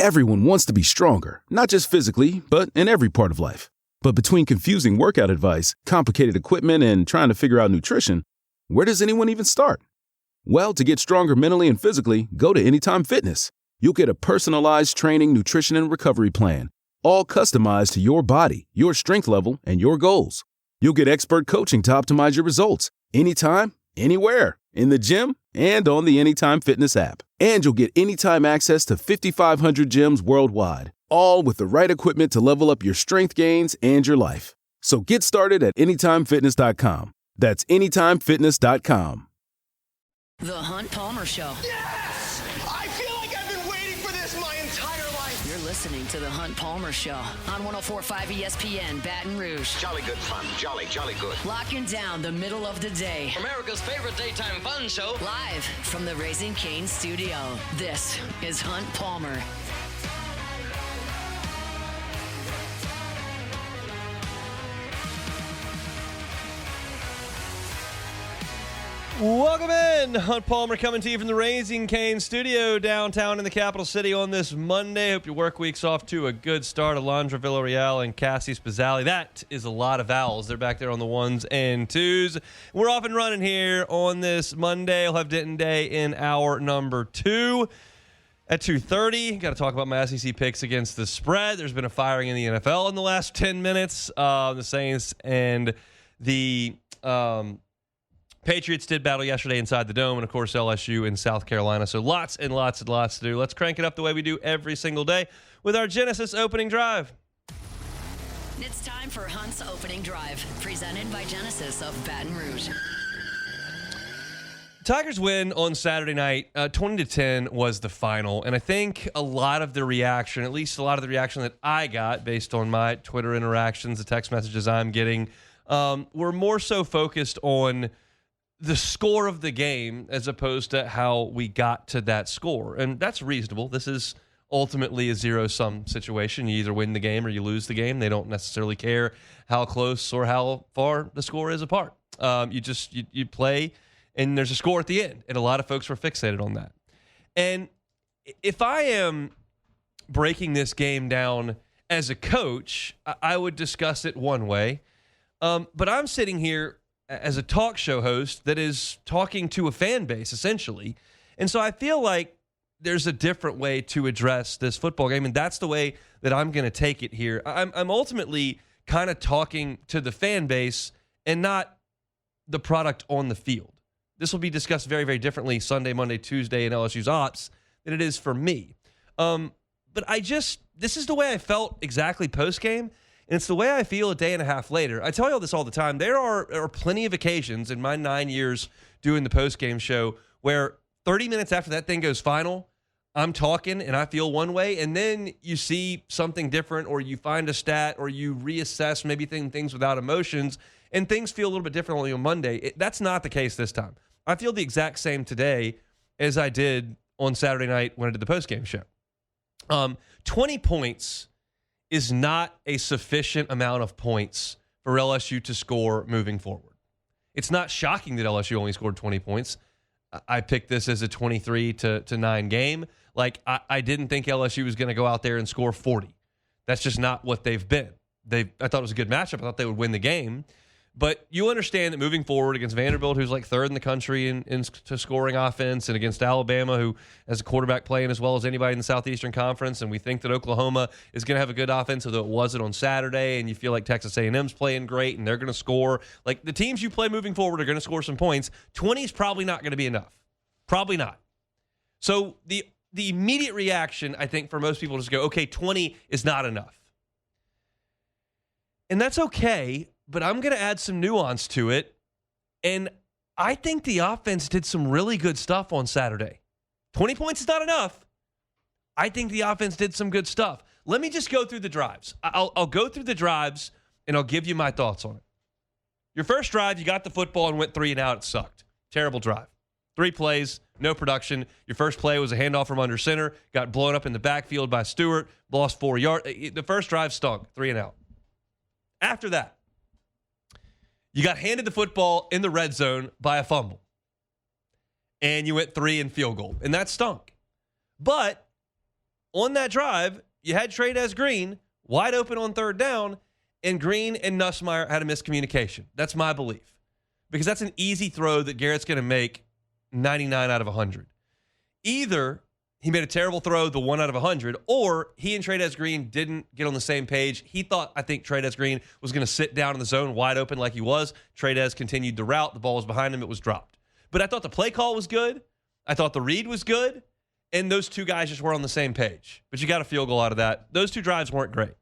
Everyone wants to be stronger, not just physically, but in every part of life. But between confusing workout advice, complicated equipment, and trying to figure out nutrition, where does anyone even start? Well, to get stronger mentally and physically, go to Anytime Fitness. You'll get a personalized training, nutrition, and recovery plan, all customized to your body, your strength level, and your goals. You'll get expert coaching to optimize your results, anytime, anywhere, in the gym and on the Anytime Fitness app. And you'll get anytime access to 5,500 gyms worldwide, all with the right equipment to level up your strength gains and your life. So get started at AnytimeFitness.com. That's AnytimeFitness.com. The Hunt Palmer Show. Yes! I feel like I've been waiting for this my entire life. You're listening to The Hunt Palmer Show on 104.5 ESPN Baton Rouge. Jolly good fun. Jolly good. Locking down the middle of the day. America's favorite daytime fun show. Live from the Raising Cane's studio. This is Hunt Palmer. Welcome in. Hunt Palmer coming to you from the Raising Cane studio downtown in the capital city on this Monday. Hope your work week's off to a good start. Alondra Villarreal and Cassie Spazzali. That is a lot of vowels. They're back there on the ones and twos. We're off and running here on this Monday. We'll have Denton Day in hour number 2 at 2:30. Got to talk about my SEC picks against the spread. There's been a firing in the NFL in the last 10 minutes. The Saints and the Patriots did battle yesterday inside the Dome, and, of course, LSU in South Carolina. So lots and lots and lots to do. Let's crank it up the way we do every single day with our Genesis opening drive. It's time for Hunt's opening drive, presented by Genesis of Baton Rouge. Tigers win on Saturday night. 20-10 was the final, and I think a lot of the reaction, at least a lot of the reaction that I got based on my Twitter interactions, the text messages I'm getting, were more so focused on the score of the game as opposed to how we got to that score. And that's reasonable. This is ultimately a zero-sum situation. You either win the game or you lose the game. They don't necessarily care how close or how far the score is apart. You play, and there's a score at the end. And a lot of folks were fixated on that. And if I am breaking this game down as a coach, I would discuss it one way. But I'm sitting here as a talk show host that is talking to a fan base, essentially. And so I feel like there's a different way to address this football game, and that's the way that I'm going to take it here. I'm ultimately kind of talking to the fan base and not the product on the field. This will be discussed very, very differently Sunday, Monday, Tuesday in LSU's ops than it is for me. But this is the way I felt exactly post-game. And it's the way I feel a day and a half later. I tell you all this all the time. There are plenty of occasions in my 9 years doing the post-game show where 30 minutes after that thing goes final, I'm talking and I feel one way, and then you see something different, or you find a stat, or you reassess maybe things without emotions, and things feel a little bit differently on Monday. That's not the case this time. I feel the exact same today as I did on Saturday night when I did the post-game show. 20 points is not a sufficient amount of points for LSU to score moving forward. It's not shocking that LSU only scored 20 points. I picked this as a 23-9 game. Like, I didn't think LSU was going to go out there and score 40. That's just not what they've been. I thought it was a good matchup. I thought they would win the game. But you understand that moving forward against Vanderbilt, who's like third in the country in scoring offense, and against Alabama, who has a quarterback playing as well as anybody in the Southeastern Conference, and we think that Oklahoma is going to have a good offense, although it wasn't on Saturday, and you feel like Texas A&M's playing great, and they're going to score. Like, the teams you play moving forward are going to score some points. 20 is probably not going to be enough. Probably not. So the immediate reaction, I think, for most people is to go, okay, 20 is not enough. And that's okay, but I'm going to add some nuance to it. And I think the offense did some really good stuff on Saturday. 20 points is not enough. I think the offense did some good stuff. Let me just go through the drives. I'll go through the drives, and I'll give you my thoughts on it. Your first drive, you got the football and went 3 and out. It sucked. Terrible drive. 3 plays, no production. Your first play was a handoff from under center, got blown up in the backfield by Stewart, lost 4 yards. The first drive stunk, 3 and out. After that, you got handed the football in the red zone by a fumble, and you went 3 and field goal, and that stunk. But on that drive, you had Trey'Dez Green wide open on third down, and Green and Nussmeier had a miscommunication. That's my belief. Because that's an easy throw that Garrett's going to make 99 out of 100. Either he made a terrible throw, the 1 out of 100, or he and Trey'Dez Green didn't get on the same page. He thought, I think, Trey'Dez Green was going to sit down in the zone wide open like he was. Trey'Dez continued the route. The ball was behind him. It was dropped. But I thought the play call was good. I thought the read was good. And those two guys just were on the same page. But you got a field goal out of that. Those two drives weren't great.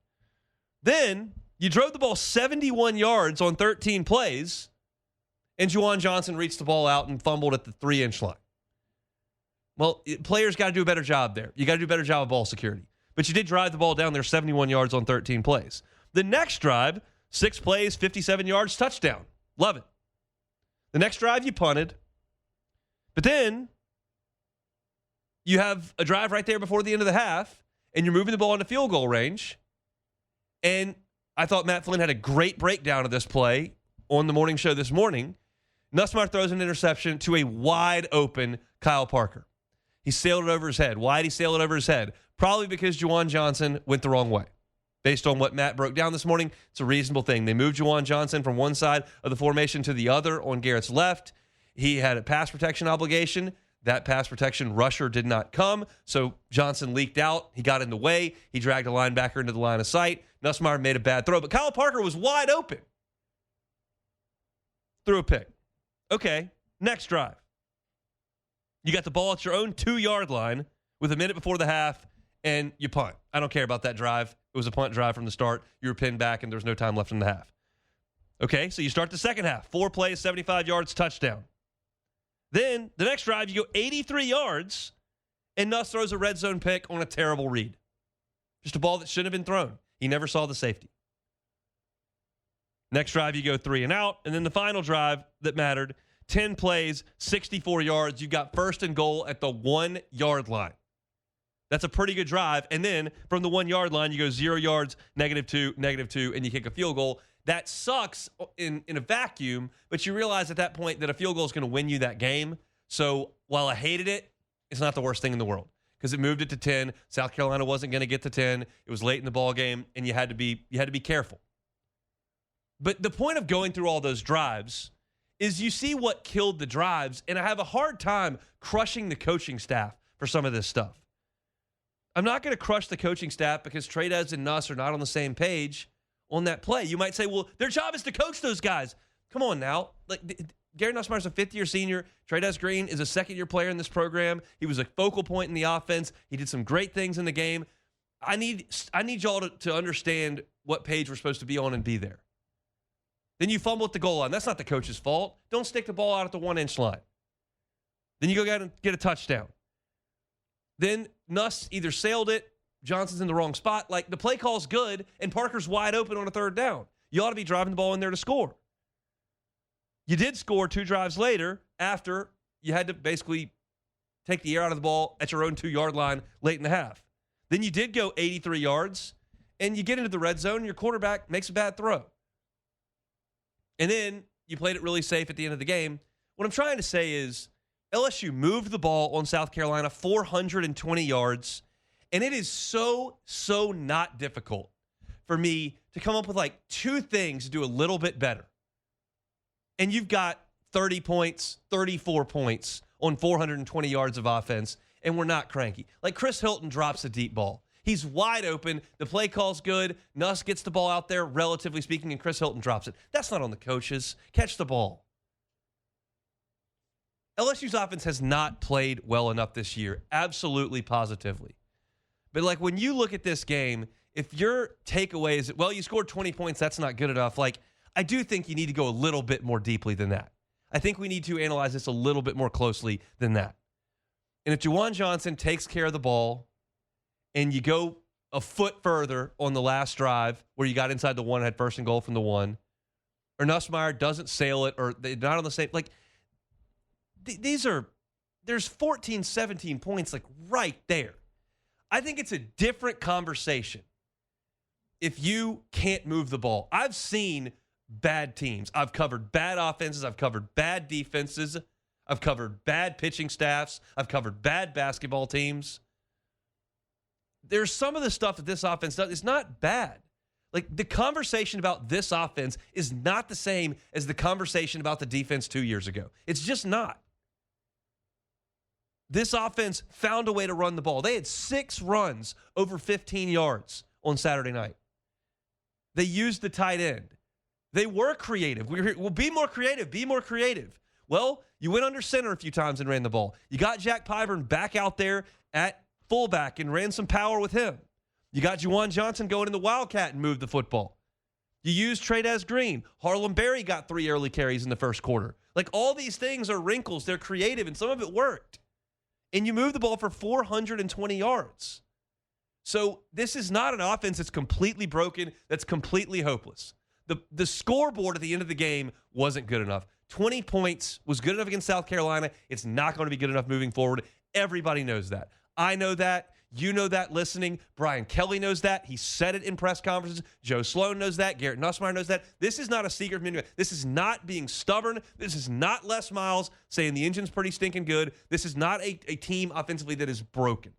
Then you drove the ball 71 yards on 13 plays, and Juwan Johnson reached the ball out and fumbled at the 3-inch line. Well, players got to do a better job there. You got to do a better job of ball security. But you did drive the ball down there 71 yards on 13 plays. The next drive, 6 plays, 57 yards, touchdown. Love it. The next drive, you punted. But then you have a drive right there before the end of the half, and you're moving the ball into field goal range. And I thought Matt Flynn had a great breakdown of this play on the morning show this morning. Nussmeier throws an interception to a wide open Kyle Parker. He sailed it over his head. Why did he sail it over his head? Probably because Juwan Johnson went the wrong way. Based on what Matt broke down this morning, it's a reasonable thing. They moved Juwan Johnson from one side of the formation to the other on Garrett's left. He had a pass protection obligation. That pass protection rusher did not come, so Johnson leaked out. He got in the way. He dragged a linebacker into the line of sight. Nussmeier made a bad throw, but Kyle Parker was wide open. Threw a pick. Okay, next drive. You got the ball at your own 2-yard line with a minute before the half, and you punt. I don't care about that drive. It was a punt drive from the start. You were pinned back, and there was no time left in the half. Okay, so you start the second half. 4 plays, 75 yards, touchdown. Then the next drive, you go 83 yards, and Nuss throws a red zone pick on a terrible read. Just a ball that shouldn't have been thrown. He never saw the safety. Next drive, you go 3 and out. And then the final drive that mattered, 10 plays, 64 yards. You got first and goal at the 1-yard line. That's a pretty good drive. And then from the 1-yard line, you go 0 yards, -2, -2, and you kick a field goal. That sucks in a vacuum, but you realize at that point that a field goal is going to win you that game. So while I hated it, it's not the worst thing in the world because it moved it to 10. South Carolina wasn't going to get to 10. It was late in the ball game, and you had to be careful. But the point of going through all those drives is you see what killed the drives, and I have a hard time crushing the coaching staff for some of this stuff. I'm not going to crush the coaching staff because Trey'Dez and Nuss are not on the same page on that play. You might say, well, their job is to coach those guys. Come on now. Gary Nussmeier's a 5th-year senior. Trey'Dez Green is a 2nd-year player in this program. He was a focal point in the offense. He did some great things in the game. I need y'all to understand what page we're supposed to be on and be there. Then you fumble at the goal line. That's not the coach's fault. Don't stick the ball out at the 1-inch line. Then you go out and get a touchdown. Then Nuss either sailed it, Johnson's in the wrong spot. Like, the play call's good, and Parker's wide open on a 3rd down. You ought to be driving the ball in there to score. You did score 2 drives later after you had to basically take the air out of the ball at your own 2-yard line late in the half. Then you did go 83 yards, and you get into the red zone, and your quarterback makes a bad throw. And then you played it really safe at the end of the game. What I'm trying to say is LSU moved the ball on South Carolina 420 yards, and it is so not difficult for me to come up with like 2 things to do a little bit better. And you've got 30 points, 34 points on 420 yards of offense, and we're not cranky. Like, Chris Hilton drops a deep ball. He's wide open. The play call's good. Nuss gets the ball out there, relatively speaking, and Chris Hilton drops it. That's not on the coaches. Catch the ball. LSU's offense has not played well enough this year, absolutely, positively. But, like, when you look at this game, if your takeaway is, well, you scored 20 points, that's not good enough, like, I do think you need to go a little bit more deeply than that. I think we need to analyze this a little bit more closely than that. And if Juwan Johnson takes care of the ball and you go a foot further on the last drive where you got inside the 1, had first and goal from the 1, or Nussmeier doesn't sail it, or they're not on the same, like, there's 14, 17 points, like, right there. I think it's a different conversation if you can't move the ball. I've seen bad teams. I've covered bad offenses. I've covered bad defenses. I've covered bad pitching staffs. I've covered bad basketball teams. there's some of the stuff that this offense does. It's not bad. Like, the conversation about this offense is not the same as the conversation about the defense 2 years ago. It's just not. This offense found a way to run the ball. They had 6 runs over 15 yards on Saturday night. They used the tight end. They were creative. We'll be more creative. Be more creative. Well, you went under center a few times and ran the ball. You got Jack Pyburn back out there at fullback and ran some power with him. You got Juwan Johnson going in the Wildcat and moved the football. You used Trey'Dez Green. Harlem Berry got 3 early carries in the first quarter. Like, all these things are wrinkles. They're creative, and some of it worked. And you moved the ball for 420 yards. So this is not an offense that's completely broken, that's completely hopeless. The scoreboard at the end of the game wasn't good enough. 20 points was good enough against South Carolina. It's not going to be good enough moving forward. Everybody knows that. I know that. You know that listening. Brian Kelly knows that. He said it in press conferences. Joe Sloan knows that. Garrett Nussmeier knows that. This is not a secret menu. This is not being stubborn. This is not Les Miles saying the engine's pretty stinking good. This is not a team offensively that is broken.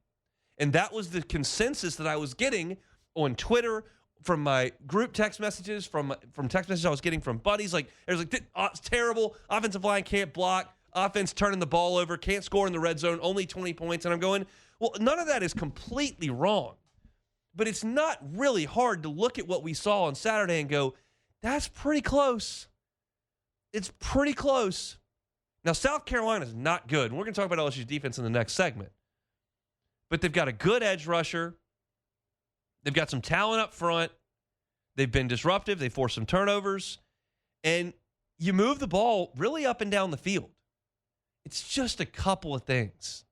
And that was the consensus that I was getting on Twitter, from my group text messages, from text messages I was getting from buddies. Like, it was like, it's terrible. Offensive line can't block. Offense turning the ball over. Can't score in the red zone. Only 20 points. And I'm going, well, none of that is completely wrong. But it's not really hard to look at what we saw on Saturday and go, that's pretty close. It's pretty close. Now, South Carolina's not good. And we're going to talk about LSU's defense in the next segment. But they've got a good edge rusher. They've got some talent up front. They've been disruptive. They forced some turnovers. And you move the ball really up and down the field. It's just a couple of things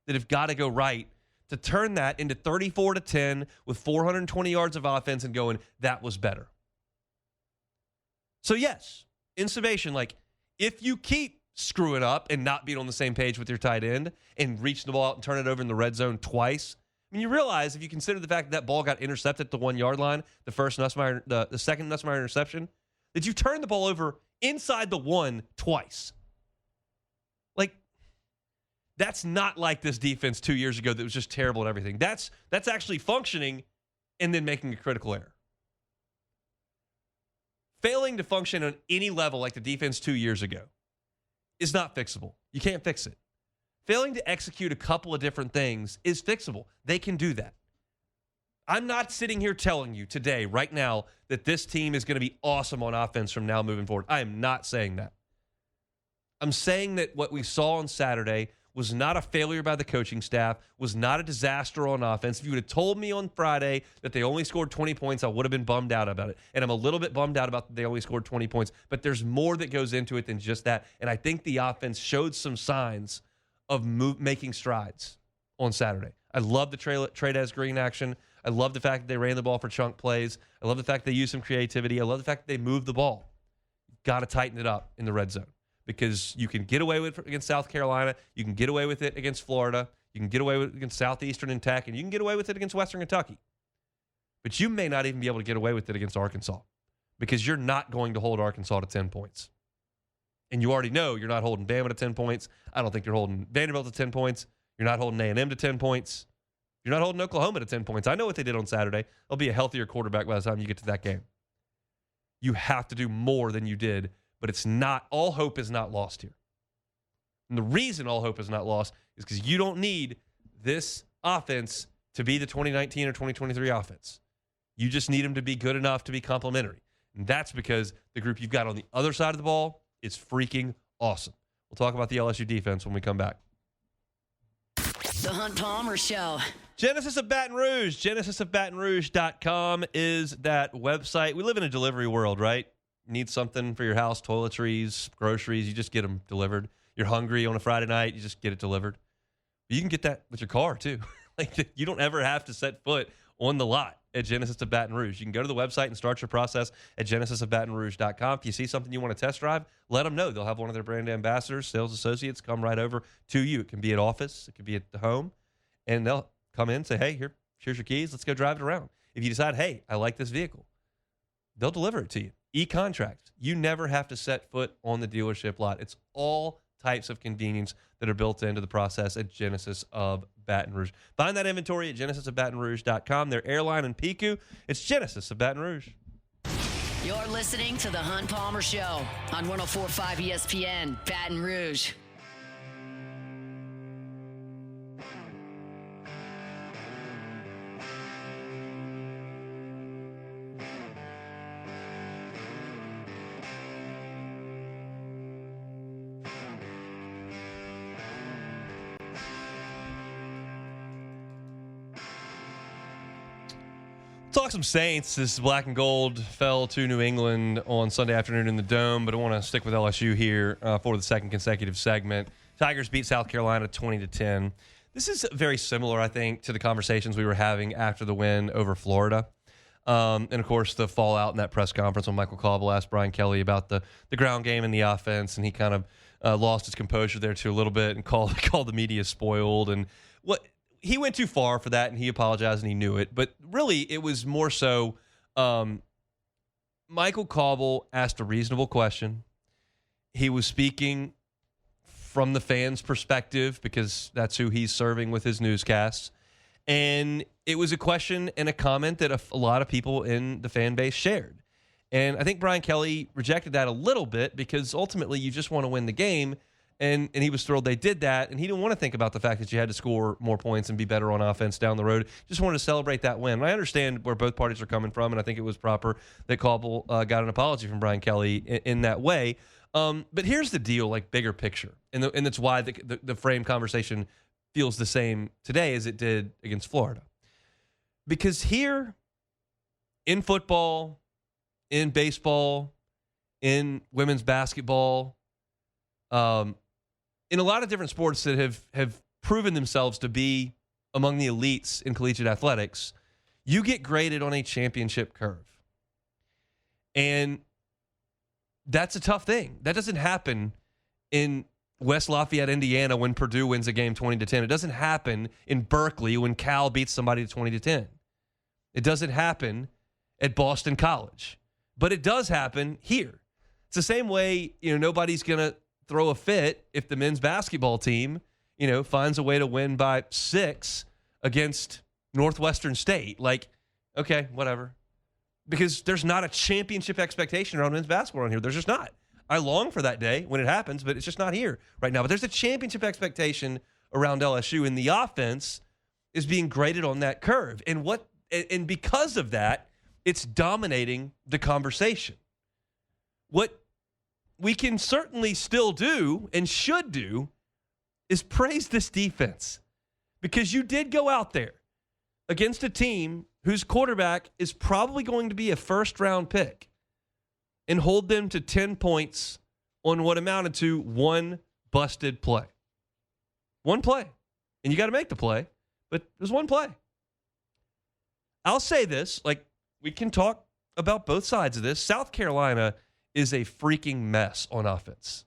that have got to go right to turn that into 34-10 with 420 yards of offense and going, that was better. So, yes, in summation, like, if you keep screwing up and not being on the same page with your tight end and reach the ball out and turn it over in the red zone twice, I mean, you realize, if you consider the fact that ball got intercepted at the 1 yard line, the second Nussmeier interception, that you turned the ball over inside the 1 twice. Like, that's not like this defense 2 years ago that was just terrible at everything. That's actually functioning and then making a critical error. Failing to function on any level like the defense 2 years ago is not fixable. You can't fix it. Failing to execute a couple of different things is fixable. They can do that. I'm not sitting here telling you today, right now, that this team is going to be awesome on offense from now moving forward. I am not saying that. I'm saying that what we saw on Saturday was not a failure by the coaching staff, was not a disaster on offense. If you would have told me on Friday that they only scored 20 points, I would have been bummed out about it. And I'm a little bit bummed out about that they only scored 20 points. But there's more that goes into it than just that. And I think the offense showed some signs of making strides on Saturday. I love the Trey'Dez Green action. I love the fact that they ran the ball for chunk plays. I love the fact that they used some creativity. I love the fact that they moved the ball. Got to tighten it up in the red zone, because you can get away with it against South Carolina. You can get away with it against Florida. You can get away with it against Southeastern and Tech, and you can get away with it against Western Kentucky. But you may not even be able to get away with it against Arkansas, because you're not going to hold Arkansas to 10 points. And you already know you're not holding Bama to 10 points. I don't think you're holding Vanderbilt to 10 points. You're not holding A&M to 10 points. You're not holding Oklahoma to 10 points. I know what they did on Saturday. They'll be a healthier quarterback by the time you get to that game. You have to do more than you did, but it's not, all hope is not lost here. And the reason all hope is not lost is because you don't need this offense to be the 2019 or 2023 offense. You just need them to be good enough to be complementary. And that's because the group you've got on the other side of the ball is freaking awesome. We'll talk about the LSU defense when we come back. The Hunt Palmer Show. Genesis of Baton Rouge. GenesisofBatonRouge.com is that website. We live in a delivery world, right? You need something for your house, toiletries, groceries, you just get them delivered. You're hungry on a Friday night, you just get it delivered. You can get that with your car, too. Like, you don't ever have to set foot on the lot at Genesis of Baton Rouge. You can go to the website and start your process at GenesisofBatonRouge.com. If you see something you want to test drive, let them know. They'll have one of their brand ambassadors, sales associates, come right over to you. It can be at office. It could be at the home. And they'll come in and say, hey, here's your keys. Let's go drive it around. If you decide, hey, I like this vehicle, they'll deliver it to you. E-contracts. You never have to set foot on the dealership lot. It's all types of convenience that are built into the process at Genesis of Baton Rouge. Find that inventory at genesisofbatonrouge.com. Their airline in Piku, it's Genesis of Baton Rouge. You're listening to The Hunt Palmer Show on 104.5 ESPN, Baton Rouge. Talk some Saints. This Black and Gold fell to New England on Sunday afternoon in the Dome, but I want to stick with LSU here for the second consecutive segment. Tigers beat South Carolina 20-10. This is very similar, I think, to the conversations we were having after the win over Florida. And, of course, the fallout in that press conference when Michael Caldwell asked Brian Kelly about the ground game and the offense, and he kind of lost his composure there too a little bit and called the media spoiled. And he went too far for that, and he apologized, and he knew it. But really, it was more so Michael Caldwell asked a reasonable question. He was speaking from the fans' perspective because that's who he's serving with his newscasts. And it was a question and a comment that a lot of people in the fan base shared. And I think Brian Kelly rejected that a little bit because ultimately you just want to win the game. And he was thrilled they did that, and he didn't want to think about the fact that you had to score more points and be better on offense down the road. Just wanted to celebrate that win. And I understand where both parties are coming from, and I think it was proper that Caldwell got an apology from Brian Kelly in that way. But here's the deal, like bigger picture, and that's why the frame conversation feels the same today as it did against Florida. Because here, in football, in baseball, in women's basketball, in a lot of different sports that have proven themselves to be among the elites in collegiate athletics, you get graded on a championship curve. And that's a tough thing. That doesn't happen in West Lafayette, Indiana, when Purdue wins a game 20-10. It doesn't happen in Berkeley when Cal beats somebody 20-10. It doesn't happen at Boston College. But it does happen here. It's the same way, nobody's going to throw a fit if the men's basketball team, finds a way to win by 6 against Northwestern State. Like, okay, whatever. Because there's not a championship expectation around men's basketball around here. There's just not. I long for that day when it happens, but it's just not here right now. But there's a championship expectation around LSU, and the offense is being graded on that curve. And because of that, it's dominating the conversation. What we can certainly still do and should do is praise this defense, because you did go out there against a team whose quarterback is probably going to be a first-round pick and hold them to 10 points on what amounted to one busted play. One play. And you got to make the play, but there's one play. I'll say this, we can talk about both sides of this. South Carolina is a freaking mess on offense.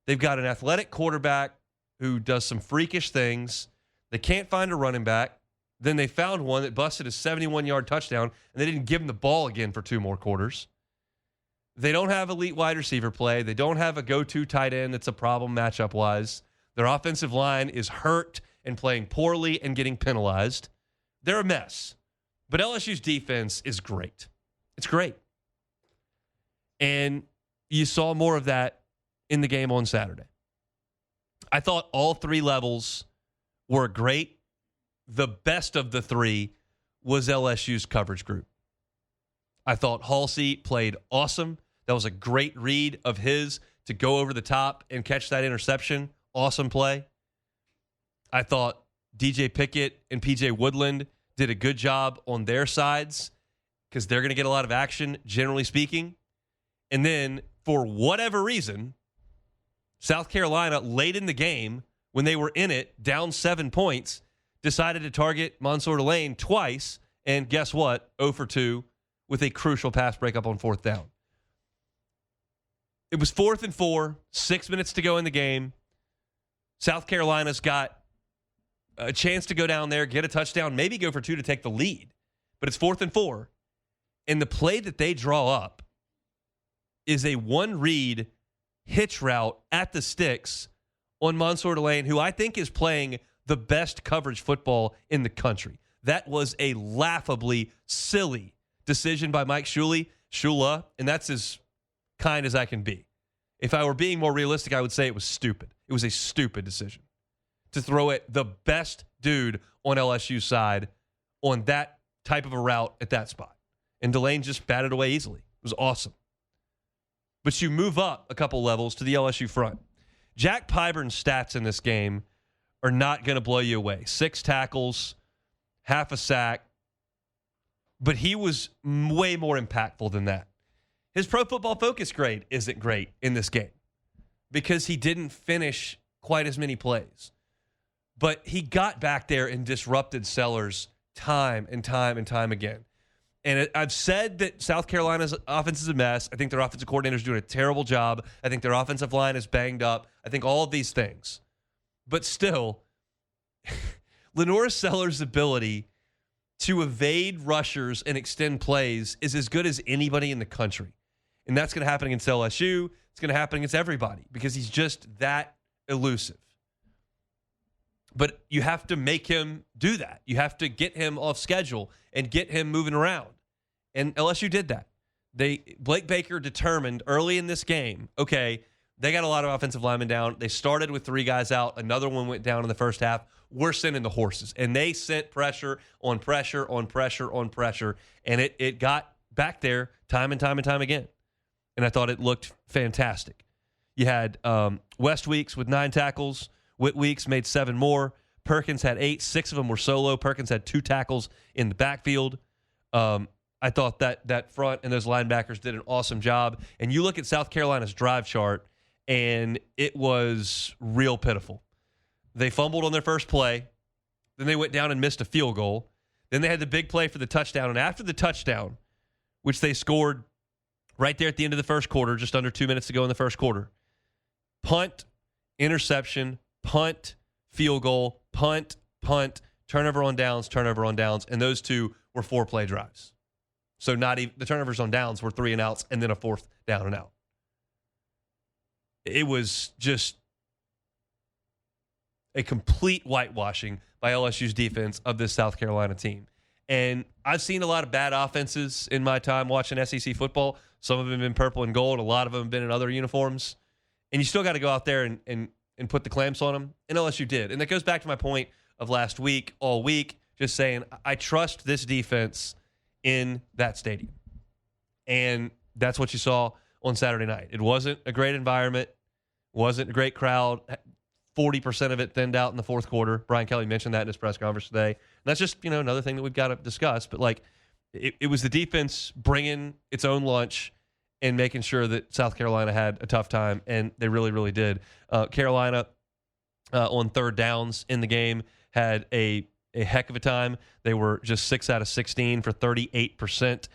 They've got an athletic quarterback who does some freakish things. They can't find a running back. Then they found one that busted a 71-yard touchdown, and they didn't give him the ball again for 2 more quarters. They don't have elite wide receiver play. They don't have a go-to tight end that's a problem matchup-wise. Their offensive line is hurt and playing poorly and getting penalized. They're a mess. But LSU's defense is great. It's great. And you saw more of that in the game on Saturday. I thought all 3 levels were great. The best of the 3 was LSU's coverage group. I thought Halsey played awesome. That was a great read of his to go over the top and catch that interception. Awesome play. I thought DJ Pickett and PJ Woodland did a good job on their sides because they're going to get a lot of action, generally speaking. And then, for whatever reason, South Carolina, late in the game, when they were in it, down 7 points, decided to target Mansour Delane twice, and guess what? 0 for 2 with a crucial pass breakup on 4th down. It was 4th and 4, 6 minutes to go in the game. South Carolina's got a chance to go down there, get a touchdown, maybe go for 2 to take the lead. But it's 4th and 4. And the play that they draw up is a one-read hitch route at the sticks on Mansour Delane, who I think is playing the best coverage football in the country. That was a laughably silly decision by Mike Shula, and that's as kind as I can be. If I were being more realistic, I would say it was stupid. It was a stupid decision to throw at the best dude on LSU's side on that type of a route at that spot. And Delane just batted away easily. It was awesome. But you move up a couple levels to the LSU front. Jack Pyburn's stats in this game are not going to blow you away. 6 tackles, half a sack. But he was way more impactful than that. His Pro Football Focus grade isn't great in this game because he didn't finish quite as many plays. But he got back there and disrupted Sellers time and time and time again. And I've said that South Carolina's offense is a mess. I think their offensive coordinator is doing a terrible job. I think their offensive line is banged up. I think all of these things. But still, Lenora Sellers' ability to evade rushers and extend plays is as good as anybody in the country. And that's going to happen against LSU. It's going to happen against everybody because he's just that elusive. But you have to make him do that. You have to get him off schedule and get him moving around. And LSU did that. Blake Baker determined early in this game, okay, they got a lot of offensive linemen down. They started with 3 guys out. Another one went down in the first half. We're sending the horses. And they sent pressure on pressure on pressure on pressure. And it got back there time and time and time again. And I thought it looked fantastic. You had West Weeks with 9 tackles. Whit Weeks made 7 more. Perkins had 8. 6 of them were solo. Perkins had 2 tackles in the backfield. I thought that front and those linebackers did an awesome job. And you look at South Carolina's drive chart, and it was real pitiful. They fumbled on their first play. Then they went down and missed a field goal. Then they had the big play for the touchdown. And after the touchdown, which they scored right there at the end of the first quarter, just under 2 minutes to go in the first quarter, punt, interception, punt, field goal, punt, turnover on downs, and those 2 were 4-play drives. So not even the turnovers on downs were 3 and outs, and then a 4th down and out. It was just a complete whitewashing by LSU's defense of this South Carolina team. And I've seen a lot of bad offenses in my time watching SEC football. Some of them have been purple and gold. A lot of them have been in other uniforms. And you still got to go out there and put the clamps on them. And LSU did. And that goes back to my point of last week, all week, just saying I trust this defense in that stadium. And that's what you saw on Saturday night. It wasn't a great environment. Wasn't a great crowd. 40% of it thinned out in the fourth quarter. Brian Kelly mentioned that in his press conference today. And that's just, another thing that we've got to discuss. But, it was the defense bringing its own lunch and making sure that South Carolina had a tough time, and they really, really did. Carolina, on 3rd downs in the game, had a heck of a time. They were just 6 out of 16 for 38%.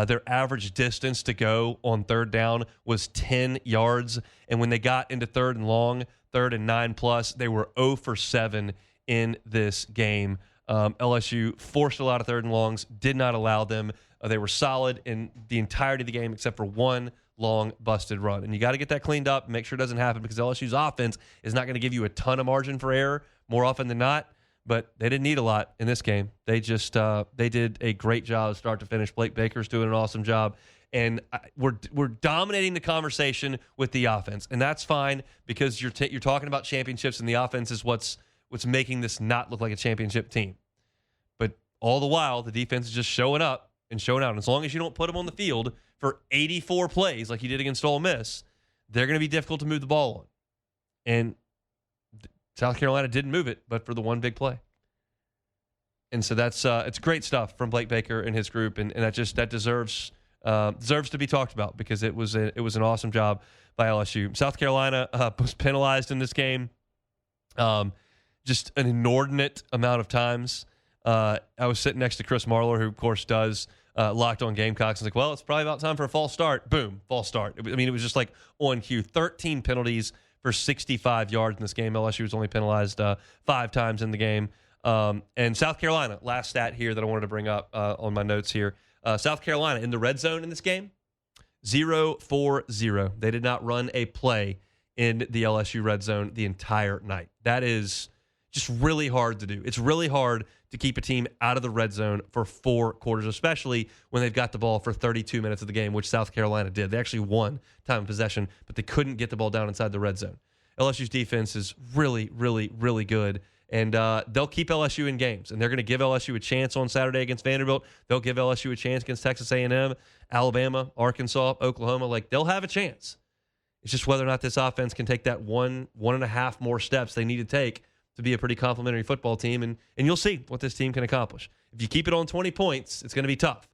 Their average distance to go on 3rd down was 10 yards. And when they got into 3rd and long, 3rd and 9+, they were 0 for 7 in this game. LSU forced a lot of 3rd and longs, did not allow them. They were solid in the entirety of the game except for 1 long busted run. And you got to get that cleaned up and make sure it doesn't happen because LSU's offense is not going to give you a ton of margin for error more often than not. But they didn't need a lot in this game. They just they did a great job start to finish. Blake Baker's doing an awesome job. And we're dominating the conversation with the offense. And that's fine because you're talking about championships, and the offense is what's making this not look like a championship team. But all the while, the defense is just showing up and showing out. And as long as you don't put them on the field for 84 plays like you did against Ole Miss, they're going to be difficult to move the ball on. And South Carolina didn't move it, but for the one big play. And so that's it's great stuff from Blake Baker and his group, and that deserves to be talked about because it was an awesome job by LSU. South Carolina was penalized in this game, just an inordinate amount of times. I was sitting next to Chris Marler, who of course does Locked On Gamecocks, and like, well, it's probably about time for a false start. Boom, false start. It was just like on cue. 13 penalties for 65 yards in this game. LSU was only penalized 5 times in the game. And South Carolina, last stat here that I wanted to bring up on my notes here. South Carolina in the red zone in this game, 0 for 0. They did not run a play in the LSU red zone the entire night. That is just really hard to do. It's really hard to keep a team out of the red zone for 4 quarters, especially when they've got the ball for 32 minutes of the game, which South Carolina did. They actually won time of possession, but they couldn't get the ball down inside the red zone. LSU's defense is really, really, really good, and they'll keep LSU in games, and they're going to give LSU a chance on Saturday against Vanderbilt. They'll give LSU a chance against Texas A&M, Alabama, Arkansas, Oklahoma. Like, they'll have a chance. It's just whether or not this offense can take that 1.5 more steps they need to take to be a pretty complimentary football team, and you'll see what this team can accomplish. If you keep it on 20 points, it's going to be tough.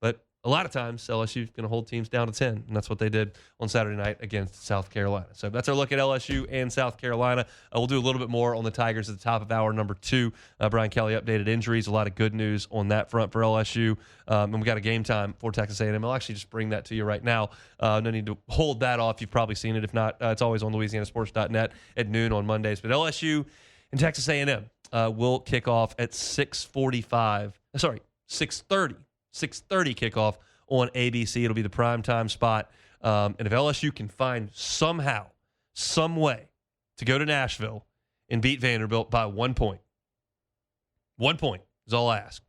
But a lot of times, LSU is going to hold teams down to 10, and that's what they did on Saturday night against South Carolina. So that's our look at LSU and South Carolina. We'll do a little bit more on the Tigers at the top of hour number 2. Brian Kelly updated injuries. A lot of good news on that front for LSU. And we got a game time for Texas A&M. I'll actually just bring that to you right now. No need to hold that off. You've probably seen it. If not, it's always on LouisianaSports.net at noon on Mondays. But LSU and Texas A&M will kick off at 6:30 kickoff on ABC. It'll be the primetime spot. And if LSU can find somehow, some way to go to Nashville and beat Vanderbilt by 1 point. 1 point is all I ask.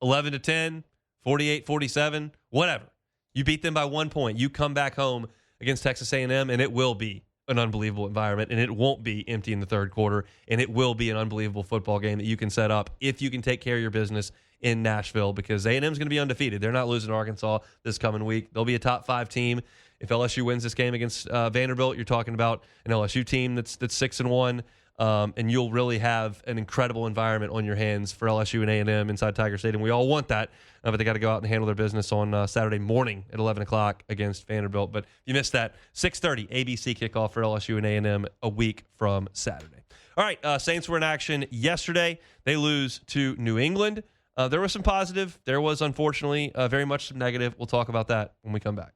11-10, 48-47, whatever. You beat them by 1 point. You come back home against Texas A&M, and it will be an unbelievable environment, and it won't be empty in the third quarter, and it will be an unbelievable football game that you can set up if you can take care of your business in Nashville, because A&M is going to be undefeated. They're not losing to Arkansas this coming week. They'll be a top 5 team. If LSU wins this game against Vanderbilt, you're talking about an LSU team that's 6-1, and you'll really have an incredible environment on your hands for LSU and A&M inside Tiger Stadium. We all want that, but they got to go out and handle their business on Saturday morning at 11 o'clock against Vanderbilt. But if you missed that, 6:30 ABC kickoff for LSU and A&M a week from Saturday. All right, Saints were in action yesterday. They lose to New England. There was some positive. There was, unfortunately, very much some negative. We'll talk about that when we come back.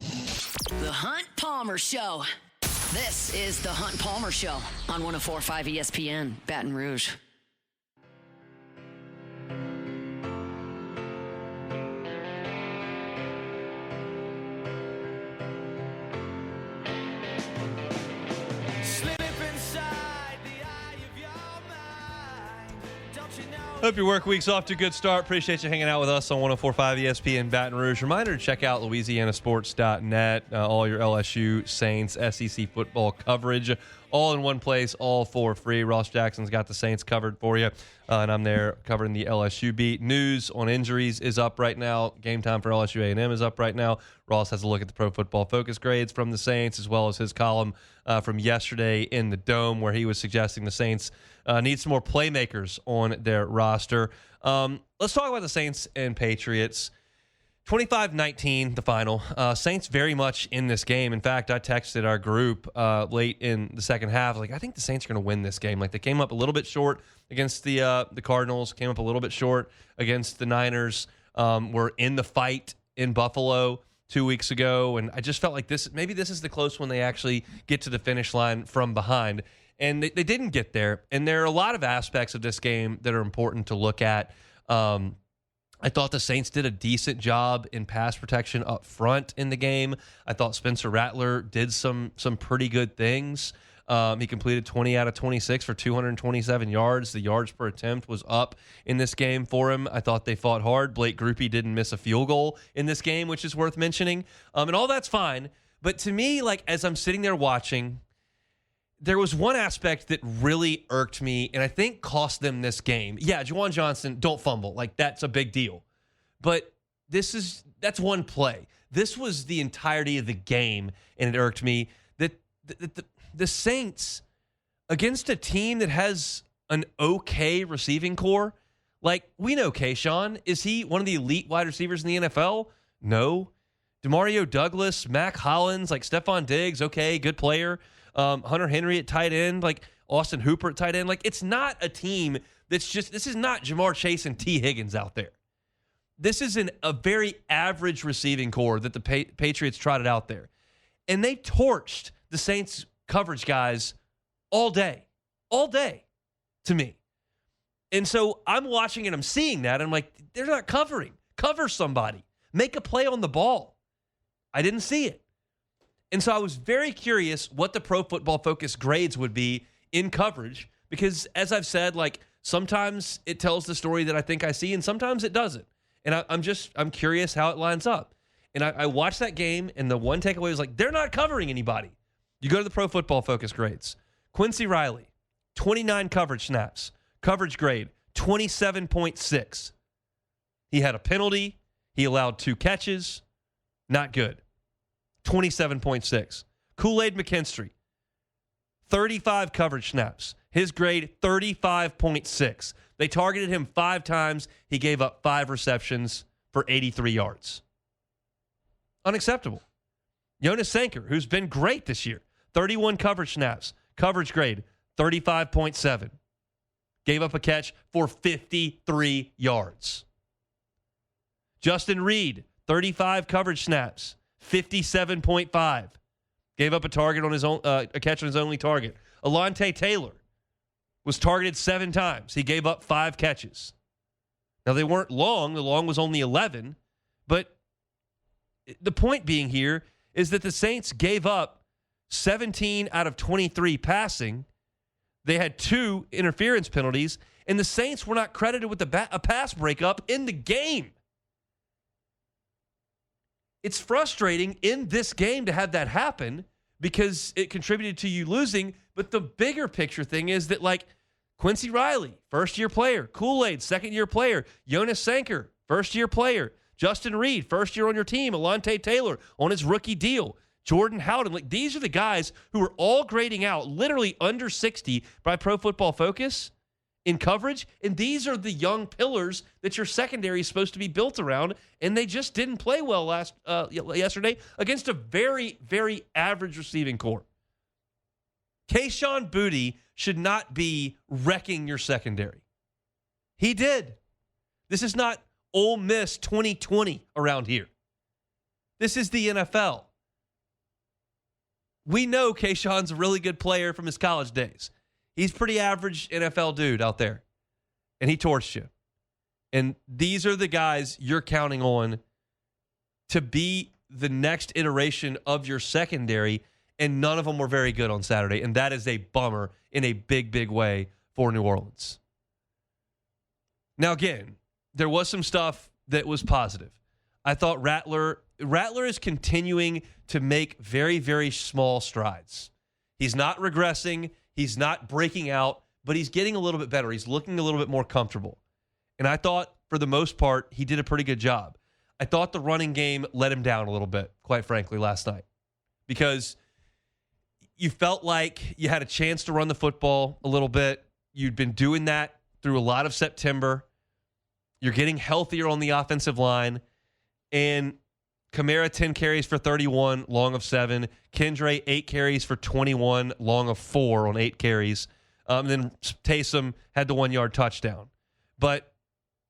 The Hunt Palmer Show. This is the Hunt Palmer Show on 104.5 ESPN, Baton Rouge. Hope your work week's off to a good start. Appreciate you hanging out with us on 104.5 ESPN Baton Rouge. Reminder to check out LouisianaSports.net. All your LSU, Saints, SEC football coverage, all in one place, all for free. Ross Jackson's got the Saints covered for you, and I'm there covering the LSU beat. News on injuries is up right now. Game time for LSU A&M is up right now. Ross has a look at the Pro Football Focus grades from the Saints, as well as his column from yesterday in the Dome, where he was suggesting the Saints need some more playmakers on their roster. Let's talk about the Saints and Patriots. 25-19, the final. Saints very much in this game. In fact, I texted our group late in the second half, like, I think the Saints are going to win this game. Like, they came up a little bit short against the Cardinals, came up a little bit short against the Niners. Were in the fight in Buffalo 2 weeks ago, and I just felt like maybe this is the close one they actually get to the finish line from behind. And they didn't get there. And there are a lot of aspects of this game that are important to look at. I thought the Saints did a decent job in pass protection up front in the game. I thought Spencer Rattler did some pretty good things. He completed 20 out of 26 for 227 yards. The yards per attempt was up in this game for him. I thought they fought hard. Blake Grupe didn't miss a field goal in this game, which is worth mentioning. And all that's fine. But to me, like, as I'm sitting there watching, there was one aspect that really irked me and I think cost them this game. Yeah, Juwan Johnson, don't fumble. Like, that's a big deal. But that's one play. This was the entirety of the game, and it irked me that the Saints, against a team that has an okay receiving core, like, we know Kayshawn. Is he one of the elite wide receivers in the NFL? No. Demario Douglas, Mac Hollins, like Stephon Diggs, okay, good player. Hunter Henry at tight end, like Austin Hooper at tight end. Like, it's not a team this is not Jamar Chase and T. Higgins out there. This is a very average receiving core that the Patriots trotted out there. And they torched the Saints coverage guys all day to me. And so I'm watching and I'm seeing that. And I'm like, they're not covering. Cover somebody. Make a play on the ball. I didn't see it. And so I was very curious what the Pro Football Focus grades would be in coverage, Because as I've said, like sometimes it tells the story that I think I see and sometimes it doesn't. And I'm curious how it lines up. And I watched that game and the one takeaway was like, they're not covering anybody. You go to the Pro Football Focus grades. Quincy Riley, 29 coverage snaps. Coverage grade, 27.6. He had a penalty. He allowed 2 catches. Not good. 27.6. Kool-Aid McKinstry, 35 coverage snaps. His grade, 35.6. They targeted him 5 times. He gave up 5 receptions for 83 yards. Unacceptable. Jonas Sanker, who's been great this year, 31 coverage snaps. Coverage grade, 35.7. Gave up a catch for 53 yards. Justin Reed, 35 coverage snaps, 57.5. Gave up a target on his own, a catch on his only target. Alontae Taylor was targeted 7 times. He gave up 5 catches. Now, they weren't long. The long was only 11. But the point being here is that the Saints gave up 17 out of 23 passing. They had 2 interference penalties, and the Saints were not credited with a pass breakup in the game. It's frustrating in this game to have that happen because it contributed to you losing. But the bigger picture thing is that, like, Quincy Riley, first-year player. Kool-Aid, second-year player. Jonas Sanker, first-year player. Justin Reed, first year on your team. Alontae Taylor on his rookie deal. Jordan Howden. Like, these are the guys who are all grading out literally under 60 by Pro Football Focus in coverage. And these are the young pillars that your secondary is supposed to be built around. And they just didn't play well yesterday against a very, very average receiving corps. Kayshon Boutte should not be wrecking your secondary. He did. This is not Ole Miss 2020 around here. This is the NFL. We know Kayshon's a really good player from his college days. He's pretty average NFL dude out there. And he torched you. And these are the guys you're counting on to be the next iteration of your secondary, and none of them were very good on Saturday. And that is a bummer in a big, big way for New Orleans. Now, again, there was some stuff that was positive. I thought Rattler is continuing to make very, very small strides. He's not regressing. He's not breaking out, but he's getting a little bit better. He's looking a little bit more comfortable. And I thought, for the most part, he did a pretty good job. I thought the running game let him down a little bit, quite frankly, last night. Because you felt like you had a chance to run the football a little bit. You'd been doing that through a lot of September. You're getting healthier on the offensive line. And Kamara, 10 carries for 31, long of 7. Kendre, 8 carries for 21, long of 4 on 8 carries. Then Taysom had the 1-yard touchdown. But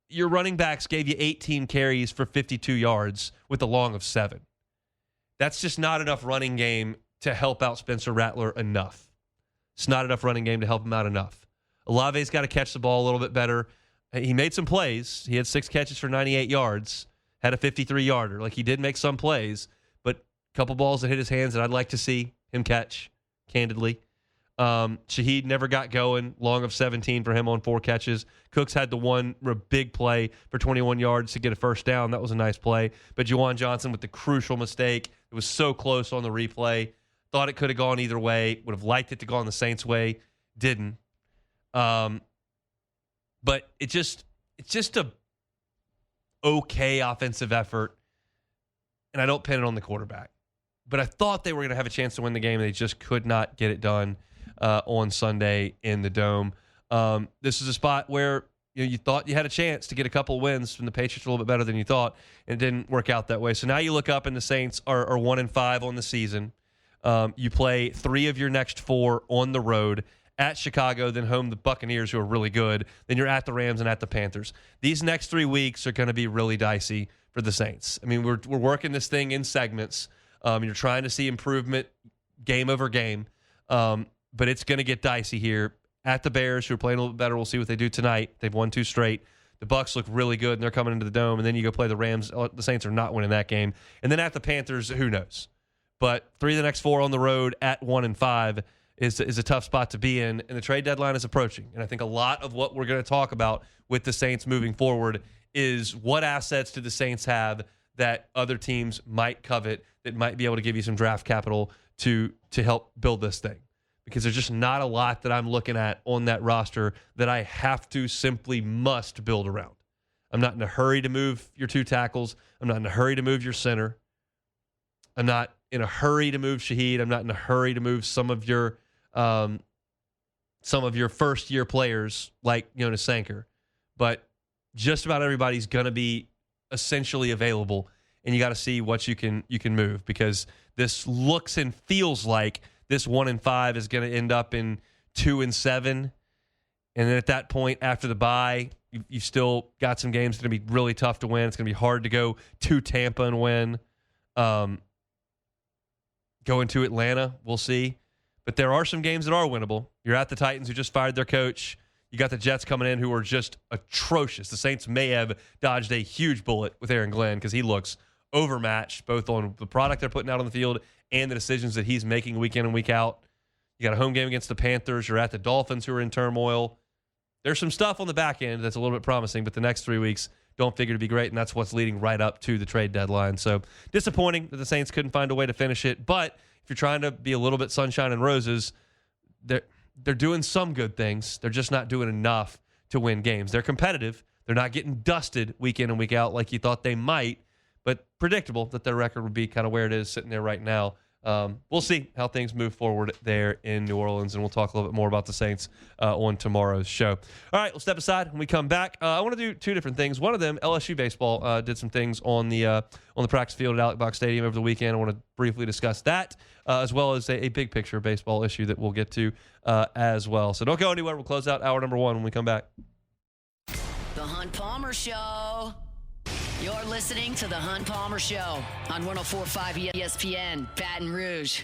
your running backs gave you 18 carries for 52 yards with a long of 7. That's just not enough running game to help out Spencer Rattler enough. It's not enough running game to help him out enough. Olave's got to catch the ball a little bit better. He made some plays. He had 6 catches for 98 yards, had a 53-yarder. Like, he did make some plays, but a couple balls that hit his hands that I'd like to see him catch, candidly. Shaheed never got going, long of 17 for him on 4 catches. Cooks had the one big play for 21 yards to get a first down. That was a nice play. But Juwan Johnson with the crucial mistake. It was so close on the replay. Thought it could have gone either way. Would have liked it to go on the Saints' way. Didn't. But it's just a okay offensive effort, and I don't pin it on the quarterback. But I thought they were going to have a chance to win the game, and they just could not get it done on Sunday in the Dome. This is a spot where you thought you had a chance to get a couple of wins from the Patriots a little bit better than you thought, and it didn't work out that way. So now you look up, and the Saints are 1-5 on the season. You play 3 of your next 4 on the road. At Chicago, then home the Buccaneers, who are really good. Then you're at the Rams and at the Panthers. These next 3 weeks are going to be really dicey for the Saints. I mean, we're working this thing in segments. You're trying to see improvement game over game, but it's going to get dicey here. At the Bears, who are playing a little bit better, we'll see what they do tonight. They've won 2 straight. The Bucs look really good, and they're coming into the Dome. And then you go play the Rams. The Saints are not winning that game. And then at the Panthers, who knows? But 3 of the next 4 on the road at 1-5. is a tough spot to be in, and the trade deadline is approaching. And I think a lot of what we're going to talk about with the Saints moving forward is what assets do the Saints have that other teams might covet, that might be able to give you some draft capital to help build this thing. Because there's just not a lot that I'm looking at on that roster that I have to simply must build around. I'm not in a hurry to move your 2 tackles. I'm not in a hurry to move your center. I'm not in a hurry to move Shaheed. I'm not in a hurry to move some of your first-year players like Jonas Sanker. But just about everybody's going to be essentially available, and you got to see what you can move, because this looks and feels like this 1-5 is going to end up in 2-7, and then at that point after the bye, you've still got some games that are going to be really tough to win. It's going to be hard to go to Tampa and win. Going to Atlanta, we'll see. But there are some games that are winnable. You're at the Titans, who just fired their coach. You got the Jets coming in, who are just atrocious. The Saints may have dodged a huge bullet with Aaron Glenn, because he looks overmatched, both on the product they're putting out on the field and the decisions that he's making week in and week out. You got a home game against the Panthers. You're at the Dolphins, who are in turmoil. There's some stuff on the back end that's a little bit promising, but the next 3 weeks don't figure to be great, and that's what's leading right up to the trade deadline. So disappointing that the Saints couldn't find a way to finish it, but if you're trying to be a little bit sunshine and roses, they're doing some good things. They're just not doing enough to win games. They're competitive. They're not getting dusted week in and week out like you thought they might, but predictable that their record would be kind of where it is sitting there right now. We'll see how things move forward there in New Orleans, and we'll talk a little bit more about the Saints on tomorrow's show. All right, we'll step aside when we come back. I want to do 2 different things. One of them, LSU baseball did some things on the practice field at Alec Box Stadium over the weekend. I want to briefly discuss that, as well as a big picture baseball issue that we'll get to as well. So don't go anywhere. We'll close out hour number 1 when we come back. The Hunt Palmer Show. You're listening to The Hunt Palmer Show on 104.5 ESPN, Baton Rouge.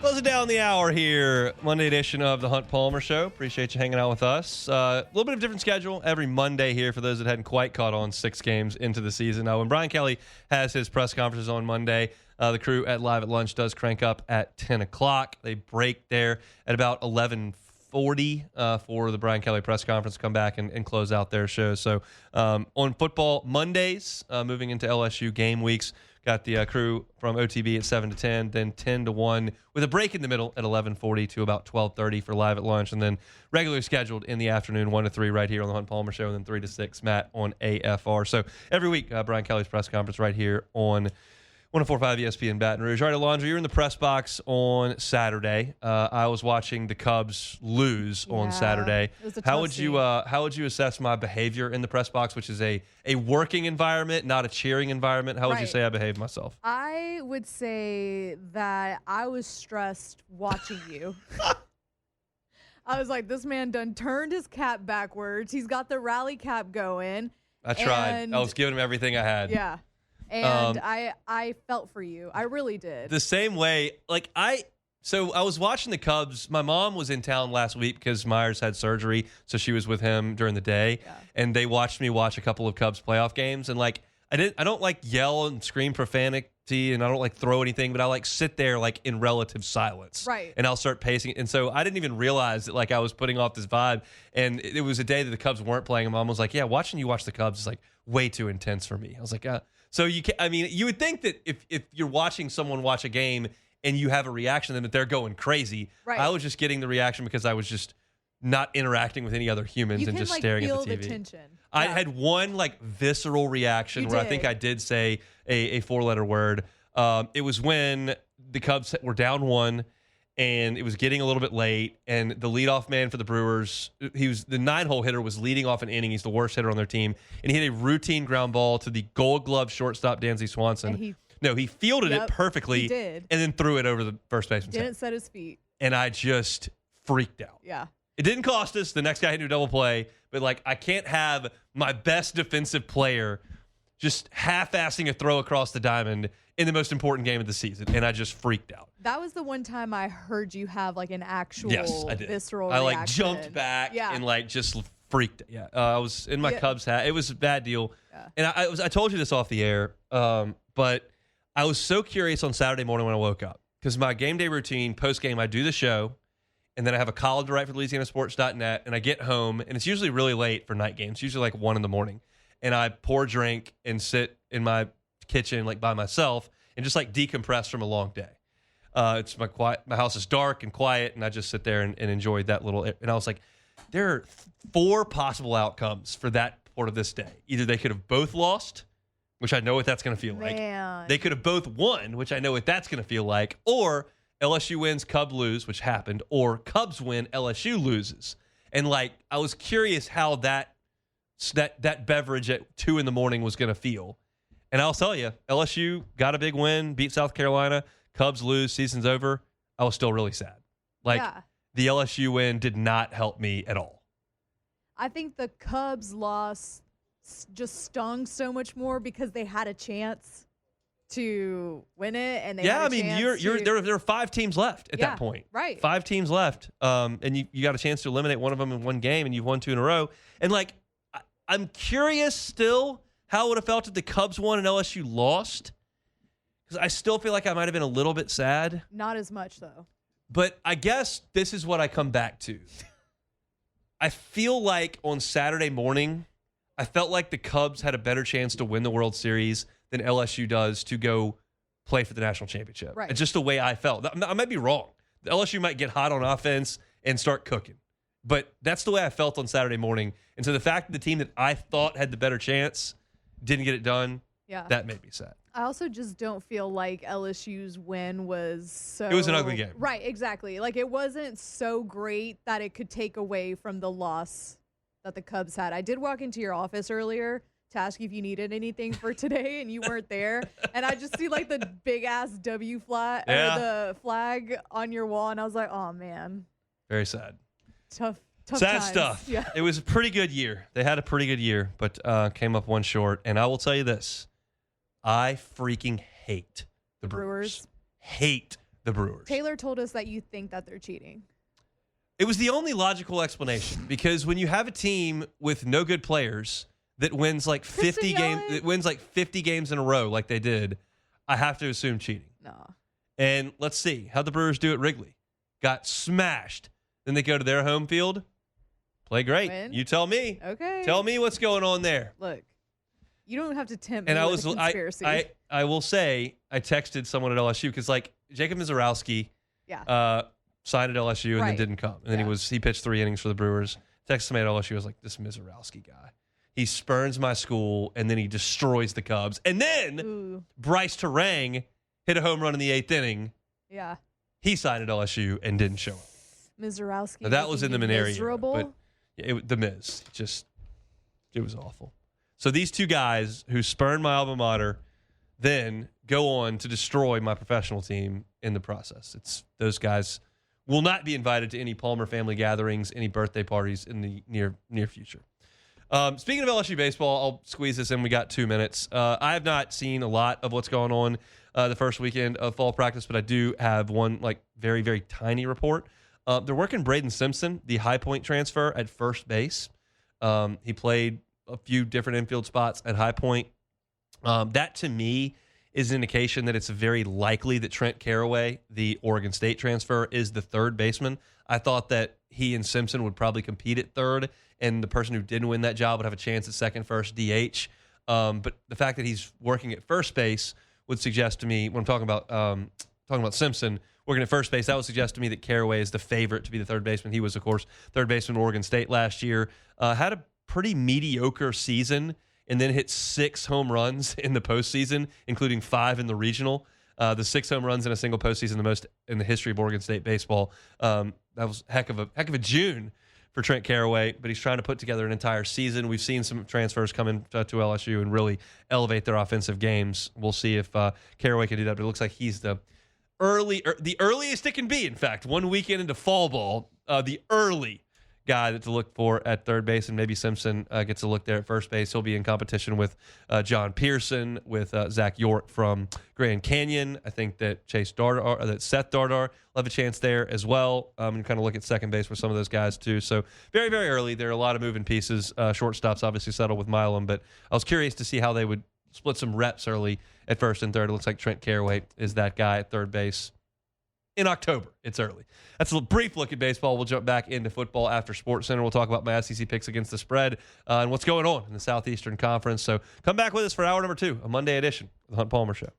Closing down the hour here, Monday edition of the Hunt Palmer Show. Appreciate you hanging out with us. A little bit of a different schedule every Monday here for those that hadn't quite caught on 6 games into the season. Now, when Brian Kelly has his press conferences on Monday, the crew at Live at Lunch does crank up at 10 o'clock. They break there at about 11:40 for the Brian Kelly press conference, come back and close out their show. So on football Mondays, moving into LSU game weeks, got the crew from OTB at 7 to 10, then 10 to 1 with a break in the middle at 11:40 to about 12:30 for Live at Lunch, and then regularly scheduled in the afternoon 1 to 3 right here on the Hunt Palmer Show, and then 3 to 6 Matt on AFR. So every week, Brian Kelly's press conference right here on 104.5 ESPN Baton Rouge. All right, Alondra, you're in the press box on Saturday. I was watching the Cubs lose on Saturday. It was a how tough would you assess my behavior in the press box, which is a working environment, not a cheering environment? How would you say I behaved myself? I would say that I was stressed watching you. I was like, this man done turned his cap backwards. He's got the rally cap going. I tried. I was giving him everything I had. Yeah. And I felt for you. I really did. The same way, so I was watching the Cubs. My mom was in town last week because Myers had surgery, so she was with him during the day. Yeah. And they watched me watch a couple of Cubs playoff games. And I don't yell and scream profanity, and I don't throw anything, but I sit there in relative silence. Right. And I'll start pacing. And so I didn't even realize that I was putting off this vibe. And it was a day that the Cubs weren't playing. And Mom was like, yeah, watching you watch the Cubs is way too intense for me. I was like, so you would think that if you're watching someone watch a game and you have a reaction to them that they're going crazy. Right. I was just getting the reaction because I was just not interacting with any other humans and just staring at the TV. The tension. I had one visceral reaction where I think I did say a 4-letter word. It was when the Cubs were down 1 and it was getting a little bit late, and the leadoff man for the Brewers, the 9-hole hitter, was leading off an inning. He's the worst hitter on their team, and he hit a routine ground ball to the Gold Glove shortstop Dansby Swanson. He fielded it perfectly, and then threw it over the first baseman's head. Didn't set his feet, and I just freaked out. Yeah, it didn't cost us. The next guy hit a double play, but I can't have my best defensive player just half-assing a throw across the diamond in the most important game of the season, and I just freaked out. That was the one time I heard you have like an actual Yes, I did. visceral I reaction. jumped back and just freaked. Yeah, I was in my Cubs hat. It was a bad deal, and I told you this off the air, but I was so curious on Saturday morning when I woke up because my game day routine post game I do the show, and then I have a column to write for LouisianaSports.net, and I get home and it's usually really late for night games, usually like 1 a.m, and I pour a drink and sit in my kitchen like by myself and just like decompress from a long day. It's my house is dark and quiet, and I just sit there and enjoy that little. And I was like, there are 4 possible outcomes for that part of this day. Either they could have both lost, which I know what that's going to feel like. They could have both won, which I know what that's going to feel like. Or LSU wins, Cubs lose, which happened. Or Cubs win, LSU loses. And like, I was curious how that beverage at 2 a.m. was going to feel. And I'll tell you, LSU got a big win, beat South Carolina. Cubs lose, season's over. I was still really sad. The LSU win did not help me at all. I think the Cubs loss just stung so much more because they had a chance to win it, and they had a chance there are 5 teams left at that point. Right. 5 teams left. And you got a chance to eliminate one of them in one game, and you've won 2 in a row. And like, I'm curious still how it would have felt if the Cubs won and LSU lost. Because I still feel like I might have been a little bit sad. Not as much, though. But I guess this is what I come back to. I feel like on Saturday morning, I felt like the Cubs had a better chance to win the World Series than LSU does to go play for the national championship. Right. It's just the way I felt. I might be wrong. The LSU might get hot on offense and start cooking. But that's the way I felt on Saturday morning. And so the fact that the team that I thought had the better chance didn't get it done, that made me sad. I also just don't feel like LSU's win was so... It was an ugly game. Right, exactly. Like, it wasn't so great that it could take away from the loss that the Cubs had. I did walk into your office earlier to ask you if you needed anything for today, and you weren't there. And I just see, like, the big-ass W flag, or the flag on your wall, and I was like, oh, man. Very sad. Tough sad times. stuff. Yeah. It was a pretty good year. They had a pretty good year, but came up one short. And I will tell you this. I freaking hate the Brewers. Hate the Brewers. Taylor told us that you think that they're cheating. It was the only logical explanation, because when you have a team with no good players that wins like 50 games in a row like they did, I have to assume cheating. No. And let's see how the Brewers do at Wrigley. Got smashed. Then they go to their home field. Play great. Win. You tell me. Okay. Tell me what's going on there. Look. You don't have to tempt me And with a conspiracy. I will say, I texted someone at LSU because, like, Jacob Mizorowski signed at LSU and then didn't come. And then he pitched 3 innings for the Brewers. Texted somebody at LSU, I was like, this Mizorowski guy. He spurns my school, and then he destroys the Cubs. And then Bryce Terang hit a home run in the 8th inning. Yeah. He signed at LSU and didn't show up. Mizorowski. Now, that was in the Maneri miserable. era, but the Miz, it was awful. So these 2 guys who spurned my alma mater then go on to destroy my professional team in the process. Those guys will not be invited to any Palmer family gatherings, any birthday parties in the near future. Speaking of LSU baseball, I'll squeeze this in. We got 2 minutes. I have not seen a lot of what's going on the first weekend of fall practice, but I do have one very, very tiny report. They're working Braden Simpson, the High Point transfer, at first base. He played a few different infield spots at High Point. That to me is an indication that it's very likely that Trent Caraway, the Oregon State transfer, is the third baseman. I thought that he and Simpson would probably compete at third, and the person who didn't win that job would have a chance at second, first, DH. But the fact that he's working at first base would suggest to me, when I'm talking about Simpson working at first base, that would suggest to me that Caraway is the favorite to be the third baseman. He was, of course, third baseman at Oregon State last year. Had a pretty mediocre season and then hit 6 home runs in the postseason, including 5 in the regional. The 6 home runs in a single postseason, the most in the history of Oregon State baseball. That was heck of a June for Trent Caraway, but he's trying to put together an entire season. We've seen some transfers come in to LSU and really elevate their offensive games. We'll see if Caraway can do that, but it looks like he's the earliest it can be, in fact, 1 weekend into fall ball, the early guy to look for at third base, and maybe Simpson gets a look there at first base. He'll be in competition with John Pearson, with Zach York from Grand Canyon. I think that Seth Dardar will have a chance there as well. And kind of look at second base for some of those guys too. So very, very early. There are a lot of moving pieces. Shortstops obviously settled with Milam, but I was curious to see how they would split some reps early at first and third. It looks like Trent Caraway is that guy at third base. In October. It's early. That's a brief look at baseball. We'll jump back into football after Sports Center. We'll talk about my SEC picks against the spread and what's going on in the Southeastern Conference. So come back with us for hour number 2, a Monday edition of the Hunt Palmer Show.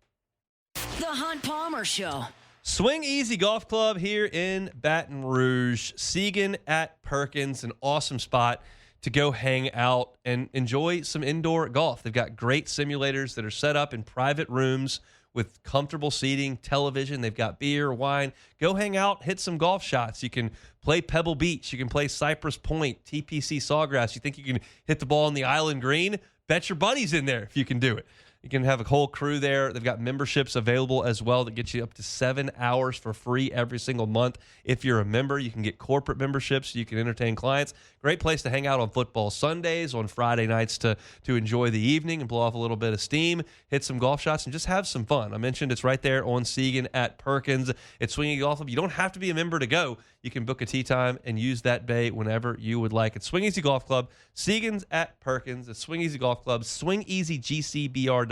The Hunt Palmer Show. Swing Easy Golf Club here in Baton Rouge. Seguin at Perkins, an awesome spot to go hang out and enjoy some indoor golf. They've got great simulators that are set up in private rooms with comfortable seating, television. They've got beer, wine. Go hang out, hit some golf shots. You can play Pebble Beach. You can play Cypress Point, TPC Sawgrass. You think you can hit the ball on the island green? Bet your bunnies in there if you can do it. You can have a whole crew there. They've got memberships available as well that get you up to 7 hours for free every single month. If you're a member, you can get corporate memberships so you can entertain clients. Great place to hang out on football Sundays, on Friday nights to enjoy the evening and blow off a little bit of steam, hit some golf shots, and just have some fun. I mentioned it's right there on Seguin at Perkins. It's Swinging Golf Club. You don't have to be a member to go. You can book a tee time and use that bay whenever you would like. It's Swing Easy Golf Club, Seguin's at Perkins. It's Swing Easy Golf Club, swingeasygcbr.com,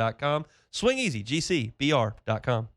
swingeasygcbr.com.